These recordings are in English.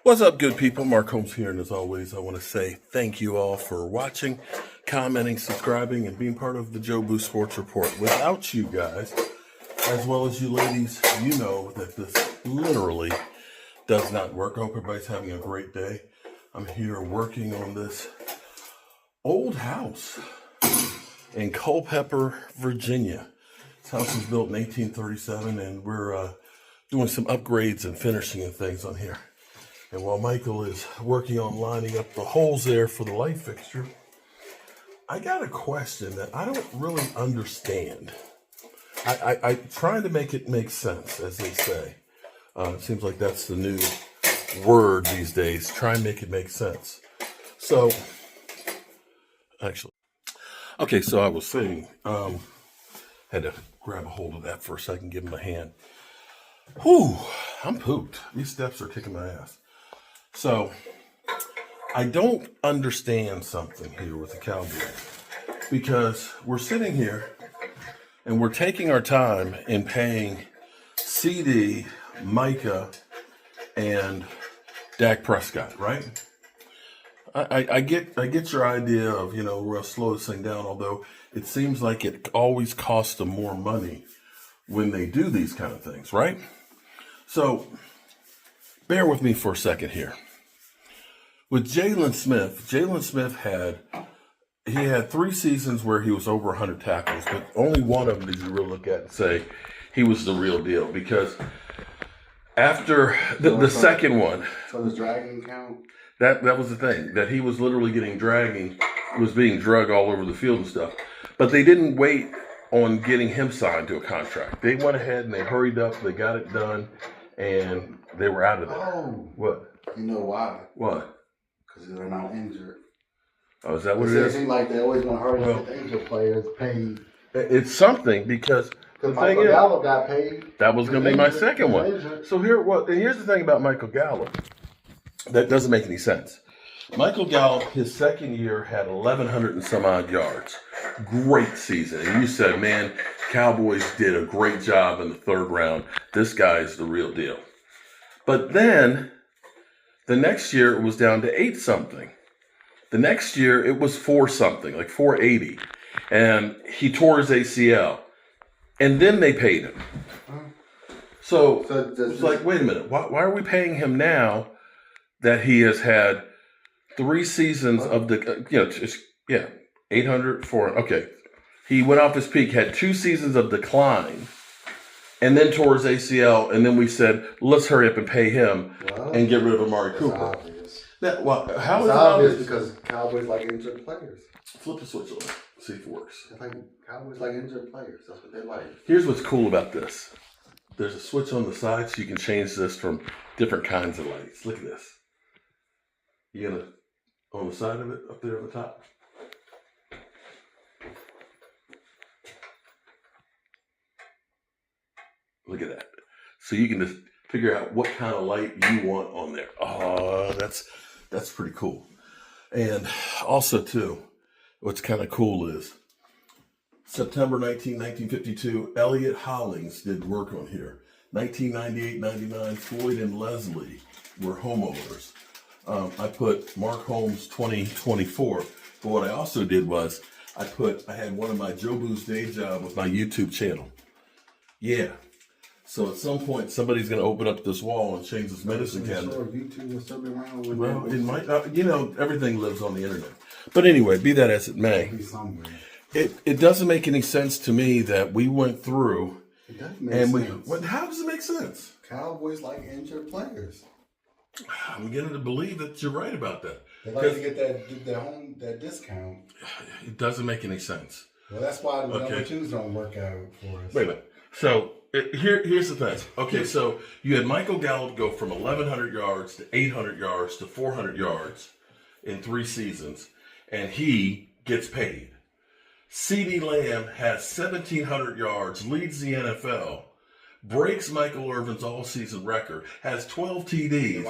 What's up, good people? Mark Holmes here, and as always, I want to say thank you all for watching, commenting, subscribing, and being part of the Joe Boo Sports Report. Without you guys, as well as you ladies, you know that this literally does not work. I hope everybody's having a great day. I'm here working on this old house in Culpeper, Virginia. This house was built in 1837, and we're doing some upgrades and finishing and things on here. And while Michael is working on lining up the holes there for the light fixture, I got a question that I don't really understand. I trying to make it make sense, as they say. It seems like that's the new word these days. Try and make it make sense. So, actually, okay, so I was saying, had to grab a hold of that for a second, give him a hand. Whew, I'm pooped. These steps are kicking my ass. So, I don't understand something here with the Cowboys, because we're sitting here and we're taking our time in paying CD, Micah, and Dak Prescott, right? I get your idea of, we're going to slow this thing down, although it seems like it always costs them more money when they do these kind of things, right? So, bear with me for a second here. With Jalen Smith had 3 seasons where he was over 100 tackles, but only one of them did you really look at and say he was the real deal, because after the second one. So does dragging count? That was the thing, that he was literally was being drugged all over the field and stuff. But they didn't wait on getting him signed to a contract. They went ahead and they hurried up, they got it done, and they were out of there. Oh. What? You know why? What? Because they're not injured. Oh, is that what it is? It seems like they always want to hurry up the injured players paid. It's something, because the thing is, Gallup got paid. That was going to be my second one. So here's the thing about Michael Gallup that doesn't make any sense. Michael Gallup, his second year, had 1,100 and some odd yards. Great season. And you said, man, Cowboys did a great job in the third round. This guy is the real deal. But then the next year it was down to 8 something. The next year it was 4 something, like 480. And he tore his ACL. And then they paid him. So it's like, wait a minute, why are we paying him now that he has had 3 seasons of the, 800, 400, okay. He went off his peak, had 2 seasons of decline, and then tore his ACL, and then we said, let's hurry up and pay him and get rid of Amari Cooper. Obvious. How is it obvious? Because Cowboys like injured players. Flip the switch on, see if it works. Cowboys like injured players. That's what they like. Here's what's cool about this. There's a switch on the side, so you can change this from different kinds of lights. Look at this. You gonna, on the side of it, up there on the top? Look at that. So you can just figure out what kind of light you want on there. Oh, that's pretty cool. And also, too, what's kind of cool is September 1952, Elliot Hollings did work on here. 1998-99, Floyd and Leslie were homeowners. I put Mark Holmes 2024. But what I also did was I had one of my Joe Boo's day job with my YouTube channel. Yeah. So at some point, somebody's going to open up this wall and change this medicine cabinet. Sure, YouTube will still be around. Well, it might. Everything lives on the internet. But anyway, be that as it may, it doesn't make any sense to me that we went through. It doesn't make sense. How does it make sense? Cowboys like injured players. I'm beginning to believe that you're right about that. They like to get that discount. It doesn't make any sense. Well, that's why the number 2s don't work out for us. Wait a minute. So here's the thing. Okay, so you had Michael Gallup go from 1,100 yards to 800 yards to 400 yards in 3 seasons, and he gets paid. CD Lamb has 1,700 yards, leads the NFL, breaks Michael Irvin's all-season record, has 12 TDs,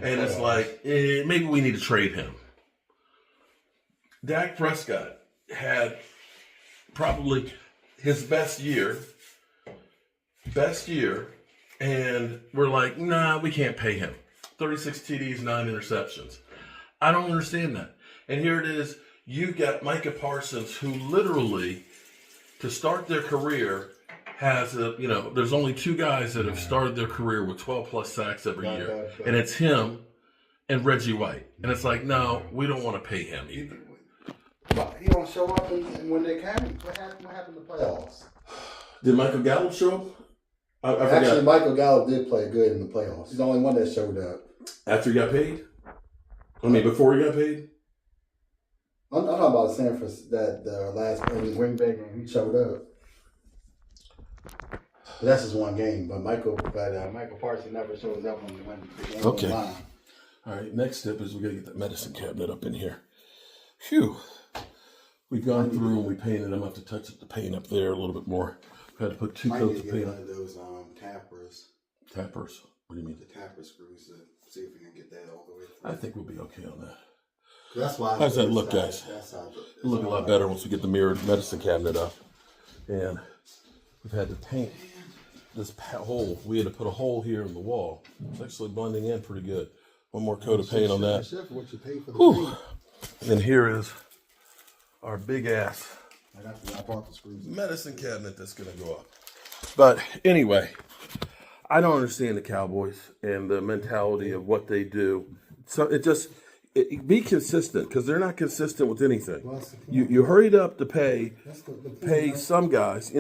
and it's like, maybe we need to trade him. Dak Prescott had probably his best year, and we're like, nah, we can't pay him. 36 TDs, 9 interceptions. I don't understand that. And here it is. You got Micah Parsons, who literally, to start their career, has there's only 2 guys that have started their career with 12 plus sacks every year, and it's him and Reggie White. And it's like, no, we don't want to pay him either. But he don't show up when they can. What happened to playoffs? Did Michael Gallup show up? I Actually, forgot. Michael Gallup did play good in the playoffs. He's the only one that showed up. After he got paid? I mean, before he got paid? I'm talking about San Francisco, that last Green Bay game, he showed up. But that's just one game. But Michael Parsons never shows up when the game Okay. line. All right, next step is we got to get that medicine cabinet up in here. Phew. We've gone through and we painted. I'm going to have to touch up the paint up there a little bit more. We had to put 2 coats of paint One on. of those tappers. Tappers? What do you mean? The tapper screws to see if we can get that all the way through. I think we'll be okay on that. That's why. How's that look, guys? It'll look a lot better once we get the mirrored medicine cabinet up. And we've had to paint this hole. We had to put a hole here in the wall. It's actually blending in pretty good. One more coat of paint on that. What you pay for the Whew. paint. And here is our big ass I bought the screws. medicine cabinet that's going to go up. But anyway, I don't understand the Cowboys and the mentality of what they do. So be consistent, because they're not consistent with anything. You hurried up to pay some guys.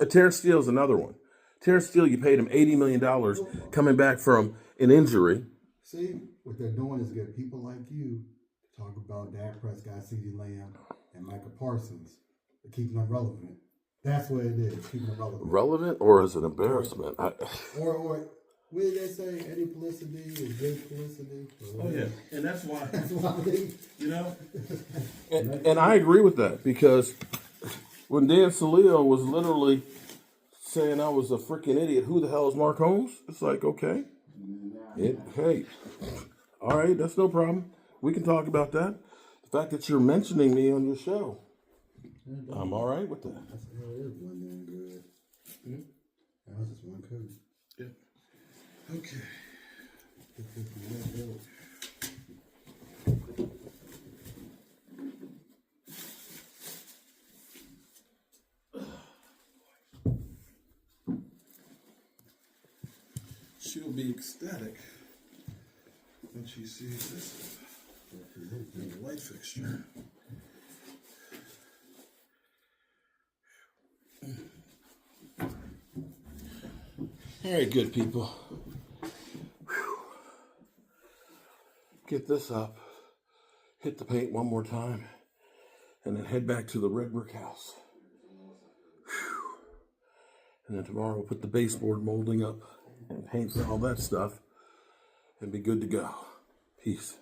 Terrence Steele's another one. Terrence Steele, you paid him $80 million coming back from an injury. See, what they're doing is get people like you to talk about Dak Prescott, CeeDee Lamb, and Micah Parsons to keep them relevant. That's what it is, keeping them relevant. Relevant, or is it embarrassment? Or what did they say? Any publicity is good publicity. Oh yeah, and that's why. That's why And I agree with that, because when Dan Saleo was literally saying I was a freaking idiot, who the hell is Mark Holmes? It's like, okay, hey, all right, that's no problem. We can talk about that. The fact that you're mentioning me on your show, I'm all right with that. It is blending good. That was just one coat. Yeah. Okay. She'll be ecstatic when she sees this light fixture. All right, good people. Whew. Get this up, hit the paint one more time, and then head back to the red brick house. Whew. And then tomorrow we'll put the baseboard molding up and paint and all that stuff and be good to go. Peace.